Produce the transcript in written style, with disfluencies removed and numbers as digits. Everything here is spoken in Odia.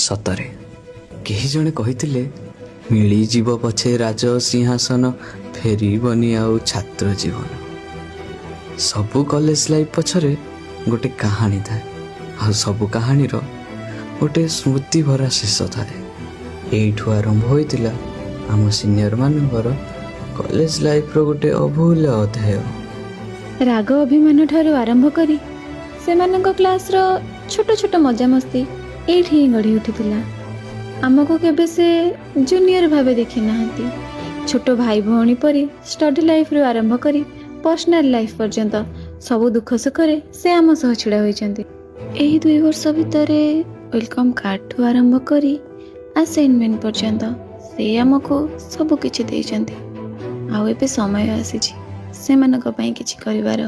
ସତରେ କେହି ଜଣେ କହିଥିଲେ ମିଳିଯିବ ପଛେ ରାଜ ସିଂହାସନ, ଫେରିବନି ଆଉ ଛାତ୍ର ଜୀବନ। ସବୁ କଲେଜ ଲାଇଫ୍ ପଛରେ ଗୋଟେ କାହାଣୀ ଥାଏ, ଆଉ ସବୁ କାହାଣୀର ଗୋଟେ ସ୍ମୃତି ଭରା ଶେଷ ଥାଏ। ଏଇଠୁ ଆରମ୍ଭ ହୋଇଥିଲା ଆମ ସିନିୟର ମାନଙ୍କର କଲେଜ ଲାଇଫ୍ର ଗୋଟେ ଅଭୁଲା ଅଧ୍ୟାୟ। ରାଗ ଅଭିମାନ ଠାରୁ ଆରମ୍ଭ କରି ସେମାନଙ୍କ କ୍ଲାସ୍ର ଛୋଟ ଛୋଟ ମଜାମସ୍ତି ଏଇଠି ହିଁ ଗଢ଼ି ଉଠିଥିଲା। ଆମକୁ କେବେ ସେ ଜୁନିୟର ଭାବେ ଦେଖି ନାହାନ୍ତି। ଛୋଟ ଭାଇ ଭଉଣୀ ପରି ଷ୍ଟଡି ଲାଇଫ୍ରୁ ଆରମ୍ଭ କରି ପର୍ସନାଲ ଲାଇଫ୍ ପର୍ଯ୍ୟନ୍ତ ସବୁ ଦୁଃଖ ସୁଖରେ ସେ ଆମ ସହ ଛିଡ଼ା ହୋଇଛନ୍ତି। ଏହି 2 ବର୍ଷ ଭିତରେ ୱେଲକମ୍ କାର୍ଡ଼ଠୁ ଆରମ୍ଭ କରି ଆସାଇନମେଣ୍ଟ ପର୍ଯ୍ୟନ୍ତ ସେ ଆମକୁ ସବୁ କିଛି ଦେଇଛନ୍ତି। ଆଉ ଏବେ ସମୟ ଆସିଛି ସେମାନଙ୍କ ପାଇଁ କିଛି କରିବାର।